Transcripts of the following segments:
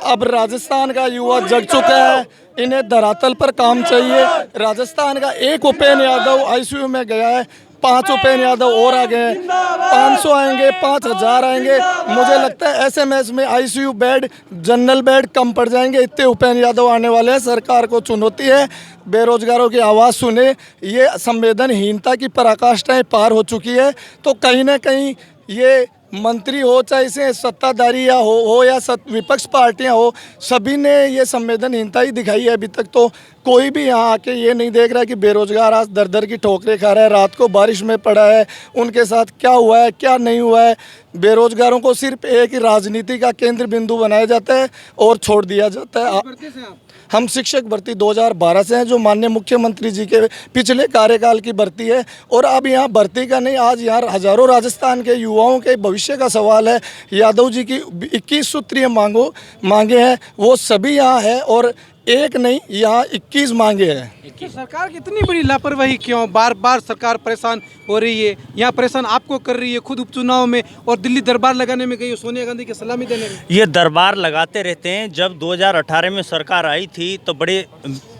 अब राजस्थान का युवा जग चुका है, इन्हें धरातल पर काम चाहिए। राजस्थान का एक उपेंद्र यादव आईसीयू में गया है, 5 उपेंद्र यादव और आ गए, 500 आएंगे, 5000 आएंगे। मुझे लगता है एसएमएस में आईसीयू बेड, जनरल बेड कम पड़ जाएंगे, इतने उपेंद्र यादव आने वाले हैं। सरकार को चुनौती है, बेरोजगारों की आवाज़ सुने। ये संवेदनहीनता की पराकाष्ठाएं पार हो चुकी है। तो कहीं ना कहीं ये मंत्री हो, चाहे इसे सत्ताधारी या हो या विपक्ष पार्टियां हो, सभी ने ये संवेदनहीनता ही दिखाई है। अभी तक तो कोई भी यहाँ आके ये नहीं देख रहा है कि बेरोजगार आज दर दर की ठोकरें खा रहा है, रात को बारिश में पड़ा है, उनके साथ क्या हुआ है क्या नहीं हुआ है। बेरोजगारों को सिर्फ एक ही राजनीति का केंद्र बिंदु बनाया जाता है और छोड़ दिया जाता है। हम शिक्षक भर्ती 2012 से हैं, जो माननीय मुख्यमंत्री जी के पिछले कार्यकाल की भर्ती है। और अब यहाँ भर्ती का नहीं, आज यहाँ हजारों राजस्थान के युवाओं के भविष्य का सवाल है। यादव जी की 21 सूत्रीय मांगे हैं, वो सभी यहाँ है और एक नहीं, यहाँ 21 मांगे हैं। तो सरकार की इतनी बड़ी लापरवाही क्यों? बार बार सरकार परेशान हो रही है, यहाँ परेशान आपको कर रही है, खुद उपचुनाव में और दिल्ली दरबार लगाने में गई सोनिया गांधी की सलामी देने में। ये दरबार लगाते रहते हैं। जब 2018 में सरकार आई थी तो बड़े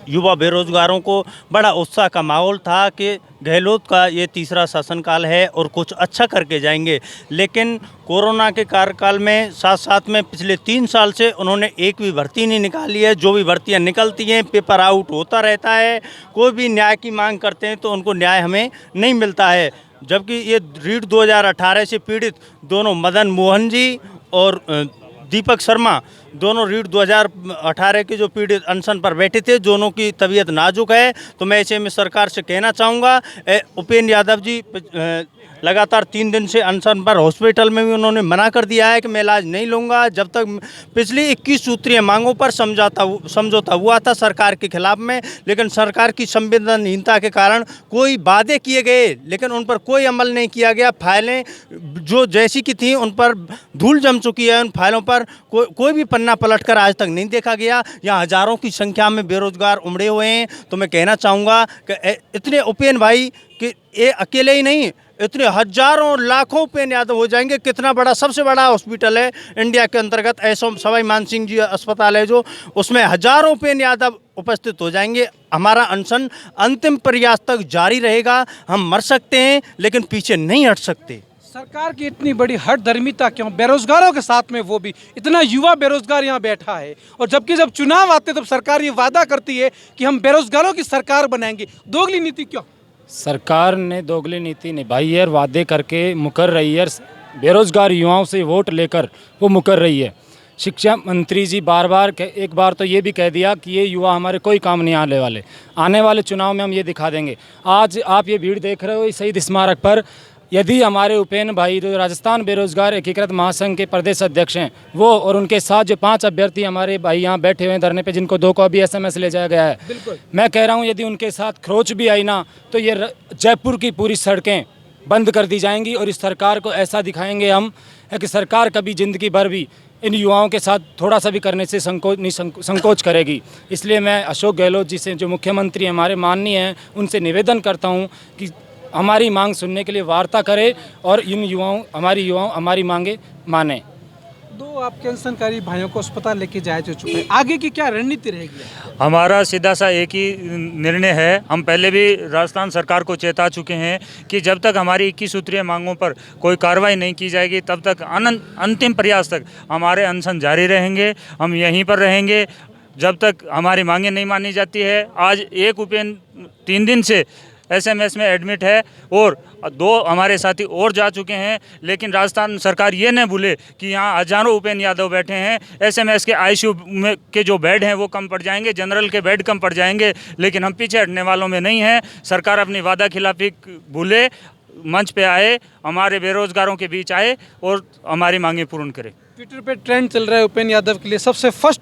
युवा बेरोजगारों को बड़ा उत्साह का माहौल था कि गहलोत का ये तीसरा शासनकाल है और कुछ अच्छा करके जाएंगे। लेकिन कोरोना के कार्यकाल में साथ साथ में पिछले 3 साल से उन्होंने एक भी भर्ती नहीं निकाली है। जो भी भर्तियां निकलती हैं पेपर आउट होता रहता है। कोई भी न्याय की मांग करते हैं तो उनको न्याय हमें नहीं मिलता है। जबकि ये रीट 2018 से पीड़ित दोनों मदन मोहन जी और दीपक शर्मा, दोनों रीट 2018 के जो पीड़ित अनशन पर बैठे थे, दोनों की तबीयत नाजुक है। तो मैं ऐसे में सरकार से कहना चाहूँगा, उपेंद्र यादव जी लगातार 3 दिन से अनशन पर, हॉस्पिटल में भी उन्होंने मना कर दिया है कि मैं इलाज नहीं लूँगा जब तक पिछली 21 सूत्रीय मांगों पर समझौता हुआ था सरकार के खिलाफ में। लेकिन सरकार की संवेदनहीनता के कारण कोई वादे किए गए लेकिन उन पर कोई अमल नहीं किया गया। फाइलें जो जैसी की थी उन पर धूल जम चुकी है। उन फाइलों पर कोई भी पन्ना पलट कर आज तक नहीं देखा गया। यहाँ हज़ारों की संख्या में बेरोजगार उमड़े हुए हैं। तो मैं कहना चाहूँगा कि इतने उपेंद्र भाई कि ये अकेले ही नहीं, इतने हजारों लाखों उपेंद्र यादव हो जाएंगे। कितना बड़ा, सबसे बड़ा हॉस्पिटल है इंडिया के अंतर्गत, ऐसा सवाई मानसिंह जी अस्पताल है जो, उसमें हजारों उपेंद्र यादव उपस्थित हो जाएंगे। हमारा अनशन अंतिम प्रयास तक जारी रहेगा। हम मर सकते हैं लेकिन पीछे नहीं हट सकते। सरकार की इतनी बड़ी हठधर्मिता क्यों? बेरोजगारों के साथ में वो भी इतना युवा बेरोजगार यहाँ बैठा है, और जबकि जब चुनाव आते तब सरकार ये वादा करती है कि हम बेरोजगारों की सरकार बनाएंगे। दोगली नीति क्यों? सरकार ने दोगली नीति निभाई है और वादे करके मुकर रही है। बेरोजगार युवाओं से वोट लेकर वो मुकर रही है। शिक्षा मंत्री जी बार एक बार तो ये भी कह दिया कि ये युवा हमारे कोई काम नहीं आने वाले, आने वाले चुनाव में हम ये दिखा देंगे। आज आप ये भीड़ देख रहे हो शहीद स्मारक पर, यदि हमारे उपेंद्र भाई जो राजस्थान बेरोजगार एकीकृत महासंघ के प्रदेश अध्यक्ष हैं, वो और उनके साथ जो 5 अभ्यर्थी हमारे भाई यहाँ बैठे हुए हैं धरने पे, जिनको 2 को अभी SMS ले जाया गया है, मैं कह रहा हूँ यदि उनके साथ खरोच भी आई ना तो ये जयपुर की पूरी सड़कें बंद कर दी जाएंगी। और इस सरकार को ऐसा दिखाएंगे हम कि सरकार कभी ज़िंदगी भर भी इन युवाओं के साथ थोड़ा सा भी करने से संकोच करेगी। इसलिए मैं अशोक गहलोत जी से, जो मुख्यमंत्री हमारे माननीय हैं, उनसे निवेदन करता हूँ कि हमारी मांग सुनने के लिए वार्ता करे और इन युवाओं हमारी मांगे माने। 2 आपके अनशनकारी भाइयों को अस्पताल लेके जाया जा चुका है, आगे की क्या रणनीति रहेगी? हमारा सीधा सा एक ही निर्णय है। हम पहले भी राजस्थान सरकार को चेता चुके हैं कि जब तक हमारी 21 सूत्रीय मांगों पर कोई कार्रवाई नहीं की जाएगी तब तक अंतिम प्रयास तक हमारे अनशन जारी रहेंगे। हम यहीं पर रहेंगे जब तक हमारी मांगें नहीं मानी जाती है। आज एक उपेंद्र 3 दिन से SMS में एडमिट है और 2 हमारे साथी और जा चुके हैं। लेकिन राजस्थान सरकार ये न भूले कि यहाँ हजारों उपेंद्र यादव बैठे हैं। SMS के ICU में के जो बेड हैं वो कम पड़ जाएंगे, जनरल के बेड कम पड़ जाएंगे, लेकिन हम पीछे हटने वालों में नहीं हैं। सरकार अपनी वादा खिलाफी भूले, मंच पे आए, हमारे बेरोजगारों के बीच आए और हमारी मांगें पूर्ण करे। ट्विटर पे ट्रेंड चल रहा है उपेंद्र यादव के लिए, सबसे फर्स्ट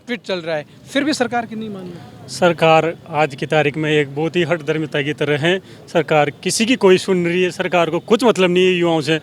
ट्वीट चल रहा है, फिर भी सरकार की नहीं मान रही। सरकार आज की तारीख में एक बहुत ही हठधर्मिता की तरह है। सरकार किसी की कोई सुन रही है, सरकार को कुछ मतलब नहीं है युवाओं से।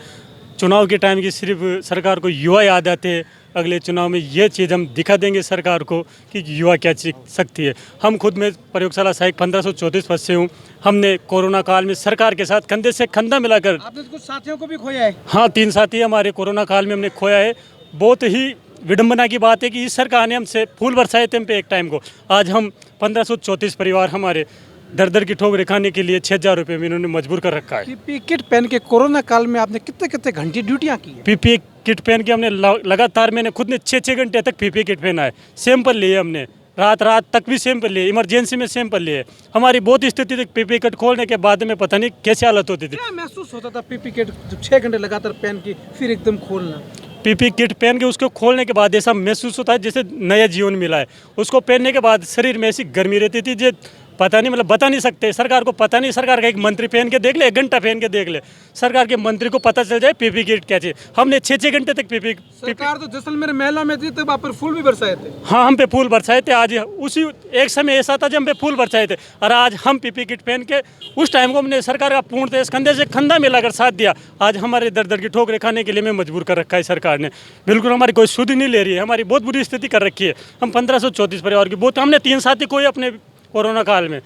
चुनाव के टाइम की सिर्फ सरकार को युवा याद आते हैं। अगले चुनाव में ये चीज़ हम दिखा देंगे सरकार को कि युवा क्या सीख सकती है। हम खुद में प्रयोगशाला सहायक 1534 पद से हूँ। हमने कोरोना काल में सरकार के साथ कंधे से कंधा मिलाकर, आपने कुछ साथियों को भी खोया है? हाँ, 3 साथी हमारे कोरोना काल में हमने खोया है। बहुत ही विडंबना की बात है कि इस सरकार ने हमसे फूल बरसाए थे हम पे एक टाइम को। आज हम 1534 परिवार हमारे दर दर की ठोकरें खाने के लिए 6,000 रुपये में इन्होंने मजबूर कर रखा है। पीपीई किट पहन के कोरोना काल में आपने कितने कितने घंटे ड्यूटियां की है? पीपीई किट पहन के हमने लगातार, मैंने खुद ने 6-6 घंटे तक पीपीई किट पहना है। सैंपल लिए हमने, रात तक भी सैंपल लिए, इमरजेंसी में सैंपल लिए। हमारी बहुत स्थिति थी, पीपीई किट खोलने के बाद में पता नहीं कैसी हालत होती थी। क्या महसूस होता था पीपीई किट जब 6 घंटे लगातार पहन के फिर एकदम खोलना? पीपीई किट पहन के उसको खोलने के बाद ऐसा महसूस होता है जैसे नया जीवन मिला है। उसको पहनने के बाद शरीर में ऐसी गर्मी रहती थी जो पता नहीं, मतलब बता नहीं सकते। सरकार को पता नहीं, सरकार का एक मंत्री पहन के देख ले, 1 घंटा पहन के देख ले, सरकार के मंत्री को पता चल जाए पीपीई किट क्या चीज। हमने 6-6 घंटे तक पीपीई। सरकार तो जैसलमेर मेला में थी तब आप पर फूल भी बरसाए थे। हाँ, हम पे फूल बरसाए थे। आज उसी एक समय ऐसा था जब हम पे फूल बरसाए थे, और आज हम पीपीई किट पहन के उस टाइम को हमने सरकार का पूर्णतः इस कंधे से कंधा मिलाकर साथ दिया। आज हमारे दर दर की ठोकरें खाने के लिए हमें मजबूर कर रखा है सरकार ने। बिल्कुल हमारी कोई सुध नहीं ले रही है, हमारी बहुत बुरी स्थिति कर रखी है। हम 1534 परिवार की बहुत, हमने 3 साथी कोई अपने कोरोना काल में,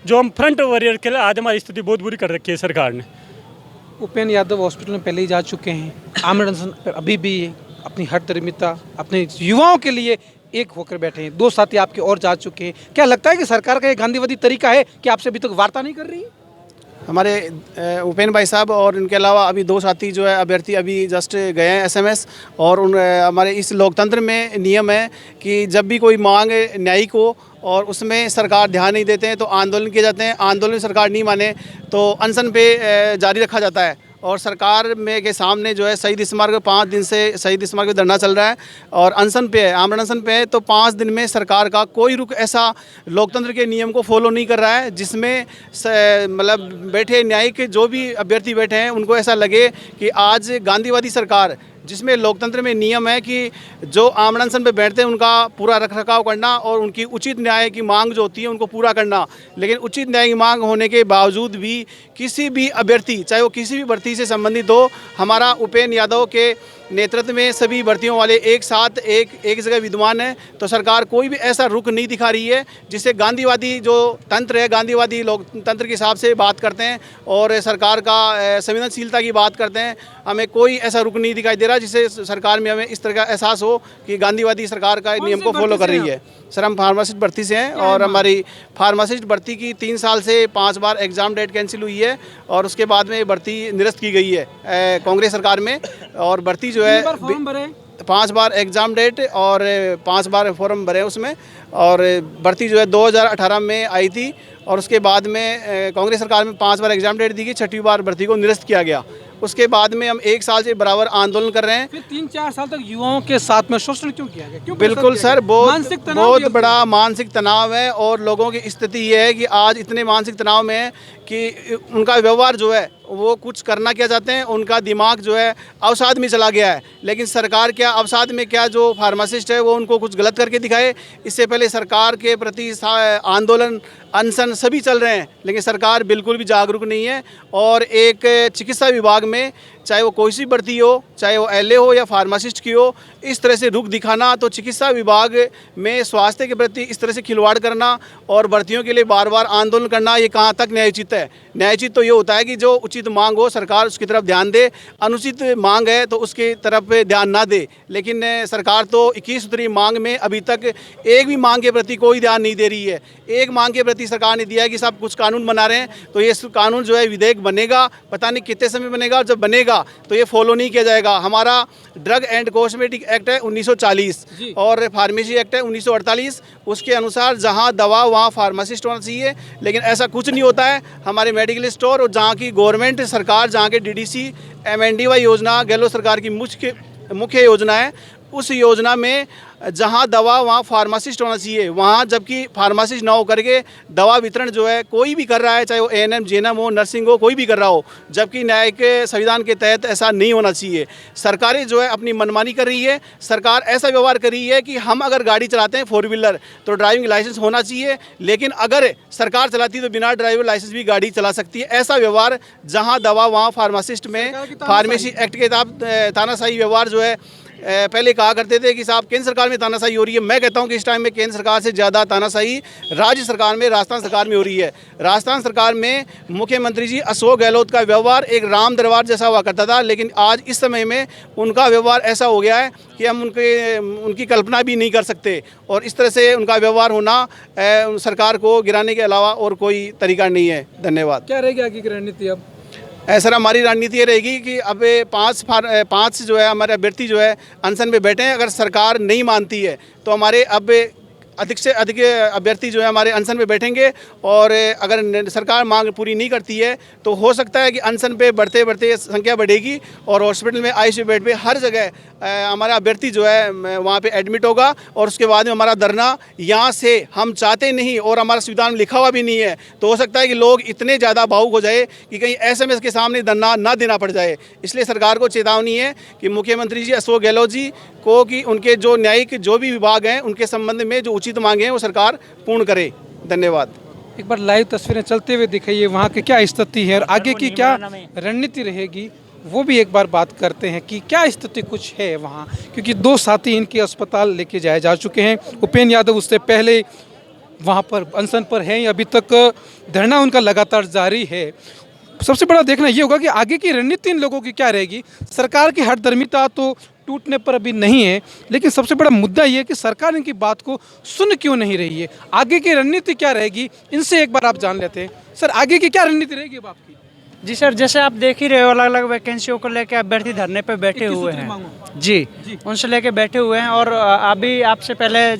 जो हम फ्रंट वॉरियर के लिए, आज हमारी स्थिति बहुत बुरी कर रखी है सरकार ने। उपेंद्र यादव हॉस्पिटल में पहले ही जा चुके हैं, आमरण अनशन पर अभी भी अपनी हर दरिद्रता अपने युवाओं के लिए एक होकर बैठे हैं। 2 साथी आपके और जा चुके हैं। क्या लगता है कि सरकार का ये गांधीवादी तरीका है कि आपसे अभी तक वार्ता नहीं कर रही? हमारे उपेंद्र भाई साहब और इनके अलावा अभी 2 साथी जो है अभ्यर्थी अभी जस्ट गए हैं SMS। और उन हमारे इस लोकतंत्र में नियम है कि जब भी कोई मांग न्यायिक हो और उसमें सरकार ध्यान नहीं देते हैं तो आंदोलन किए जाते हैं। आंदोलन में सरकार नहीं माने तो अनशन पे जारी रखा जाता है। और सरकार में के सामने जो है शहीद स्मारक 5 दिन से शहीद स्मारक पे धरना चल रहा है और अनशन पे है, आमरण अनशन पे है। तो 5 दिन में सरकार का कोई रुख ऐसा लोकतंत्र के नियम को फॉलो नहीं कर रहा है जिसमें मतलब बैठे न्यायिक जो भी अभ्यर्थी बैठे हैं उनको ऐसा लगे कि आज गांधीवादी सरकार, जिसमें लोकतंत्र में नियम है कि जो आमरण अनशन पे बैठते हैं उनका पूरा रखरखाव करना और उनकी उचित न्याय की मांग जो होती है उनको पूरा करना। लेकिन उचित न्याय की मांग होने के बावजूद भी किसी भी अभ्यर्थी, चाहे वो किसी भी भर्ती से संबंधित हो, हमारा उपेंद्र यादव के नेतृत्व में सभी भर्तियों वाले एक साथ एक जगह विद्यमान है। तो सरकार कोई भी ऐसा रुख नहीं दिखा रही है जिससे गांधीवादी जो तंत्र है, गांधीवादी लोकतंत्र के हिसाब से बात करते हैं और सरकार का संवेदनशीलता की बात करते हैं। हमें कोई ऐसा रुख नहीं दिखाई दे रहा जिससे सरकार में हमें इस तरह का एहसास हो कि गांधीवादी सरकार का नियम को फॉलो कर रही है। सर, हम फार्मासिस्ट भर्ती से हैं और हमारी फार्मासिस्ट भर्ती की 3 साल से 5 बार एग्ज़ाम डेट कैंसिल हुई है और उसके बाद में भर्ती निरस्त की गई है कांग्रेस सरकार में। और भर्ती जो है 5 बार एग्ज़ाम डेट और 5 बार फॉर्म भरे उसमें, और भर्ती जो है 2018 में आई थी और उसके बाद में कांग्रेस सरकार में 5 बार एग्ज़ाम डेट दी गई, 6वीं बार भर्ती को निरस्त किया गया। उसके बाद में हम 1 साल से बराबर आंदोलन कर रहे हैं। फिर 3-4 साल तक युवाओं के साथ में शोषण क्यों किया गया? क्यों बिल्कुल सर, बहुत बड़ा मानसिक तनाव है और लोगों की स्थिति ये है कि आज इतने मानसिक तनाव में है कि उनका व्यवहार जो है वो कुछ करना क्या चाहते हैं, उनका दिमाग जो है अवसाद में चला गया है। लेकिन सरकार क्या अवसाद में, क्या जो फार्मासिस्ट है वो उनको कुछ गलत करके दिखाए? इससे पहले सरकार के प्रति आंदोलन, अनशन सभी चल रहे हैं लेकिन सरकार बिल्कुल भी जागरूक नहीं है। और एक चिकित्सा विभाग में चाहे वो कोई सी भर्ती हो, चाहे वो LA हो या फार्मासिस्ट की हो, इस तरह से रुख दिखाना, तो चिकित्सा विभाग में स्वास्थ्य के प्रति इस तरह से खिलवाड़ करना और भर्तियों के लिए बार बार आंदोलन करना, ये कहाँ तक न्यायोचित है? न्यायोचित तो ये होता है कि जो उचित मांग हो सरकार उसकी तरफ ध्यान दे, अनुचित मांग है तो उसकी तरफ ध्यान ना दे। लेकिन सरकार तो 21 सूत्री मांग में अभी तक एक भी मांग के प्रति कोई ध्यान नहीं दे रही है। एक मांग के प्रति सरकार ने दिया है कि सब कुछ कानून बना रहे हैं, तो ये कानून जो है विधेयक बनेगा, पता नहीं कितने समय बनेगा, और जब बनेगा तो ये फॉलो नहीं किया जाएगा। हमारा ड्रग एंड कॉस्मेटिक एक्ट है 1940 और फार्मेसी एक्ट है 1948, उसके अनुसार जहां दवा वहां फार्मासिस्ट होना चाहिए, लेकिन ऐसा कुछ नहीं होता है। हमारे मेडिकल स्टोर और जहां की गवर्नमेंट सरकार, जहां के DDC MNDY योजना गहलोत सरकार की मुख्य योजना है, उस योजना में जहां दवा वहां फार्मासिस्ट होना चाहिए, वहां जबकि फार्मासिस्ट ना हो करके दवा वितरण जो है कोई भी कर रहा है, चाहे वो ANM JNM हो, नर्सिंग हो, कोई भी कर रहा हो, जबकि न्यायिक संविधान के तहत ऐसा नहीं होना चाहिए। सरकारें जो है अपनी मनमानी कर रही है। सरकार ऐसा व्यवहार कर रही है कि हम अगर गाड़ी चलाते हैं 4 व्हीलर तो ड्राइविंग लाइसेंस होना चाहिए, लेकिन अगर सरकार चलाती है तो बिना ड्राइविंग लाइसेंस भी गाड़ी चला सकती है। ऐसा व्यवहार जहाँ दवा वहाँ फार्मासिस्ट में फार्मेसी एक्ट के तहत तानाशाही व्यवहार जो है पहले कहा करते थे कि साहब केंद्र सरकार में तानाशाही हो रही है। मैं कहता हूं कि इस टाइम में केंद्र सरकार से ज़्यादा तानाशाही राज्य सरकार में, राजस्थान सरकार में हो रही है। राजस्थान सरकार में मुख्यमंत्री जी अशोक गहलोत का व्यवहार एक राम दरबार जैसा हुआ करता था, लेकिन आज इस समय में उनका व्यवहार ऐसा हो गया है कि हम उनकी कल्पना भी नहीं कर सकते। और इस तरह से उनका व्यवहार होना सरकार को गिराने के अलावा और कोई तरीका नहीं है। धन्यवाद। क्या रहेगी आगे की रणनीति अब? सर हमारी रणनीति ये रहेगी कि अब पाँच जो है हमारे अभ्यर्थी जो है अनशन पे बैठे हैं। अगर सरकार नहीं मानती है तो हमारे अब अधिक से अधिक अभ्यर्थी जो है हमारे अनशन पे बैठेंगे, और अगर सरकार मांग पूरी नहीं करती है तो हो सकता है कि अनशन पे बढ़ते बढ़ते संख्या बढ़ेगी और हॉस्पिटल में आईसीयू बेड पे हर जगह हमारा अभ्यर्थी जो है वहाँ पे एडमिट होगा। और उसके बाद में हमारा धरना यहाँ से हम चाहते नहीं और हमारा संविधान में लिखा हुआ भी नहीं है, तो हो सकता है कि लोग इतने ज़्यादा भावुक हो जाए कि कहीं SMS के सामने धरना ना देना पड़ जाए। इसलिए सरकार को चेतावनी है कि मुख्यमंत्री जी अशोक गहलोत जी को कि उनके जो न्यायिक जो भी विभाग हैं उनके संबंध में जो उचित मांगे हैं वो सरकार पूर्ण करे। धन्यवाद। एक बार लाइव तस्वीरें चलते हुए दिखाइए, वहाँ की क्या स्थिति है और आगे की क्या रणनीति रहेगी, वो भी एक बार बात करते हैं कि क्या स्थिति कुछ है वहाँ। क्योंकि 2 साथी इनके अस्पताल लेके जाए जा चुके हैं। उपेंद्र यादव उससे पहले वहाँ पर अनशन पर हैं, अभी तक धरना उनका लगातार जारी है। सबसे बड़ा देखना ये होगा कि आगे की रणनीति इन लोगों की क्या रहेगी। सरकार की हठधर्मिता तो टूटने पर अभी नहीं है, लेकिन सबसे बड़ा मुद्दा ये है कि सरकार इनकी बात को सुन क्यों नहीं रही है। आगे की रणनीति क्या रहेगी, इनसे एक बार आप जान लेते हैं। सर आगे की क्या रणनीति रहेगी अब आपकी? जी सर, जैसे आप देख ही रहे हो अलग अलग वैकेंसियों को लेकर अभ्यर्थी धरने पे बैठे हुए हैं। जी, उनसे लेके बैठे हुए हैं। और अभी आपसे पहले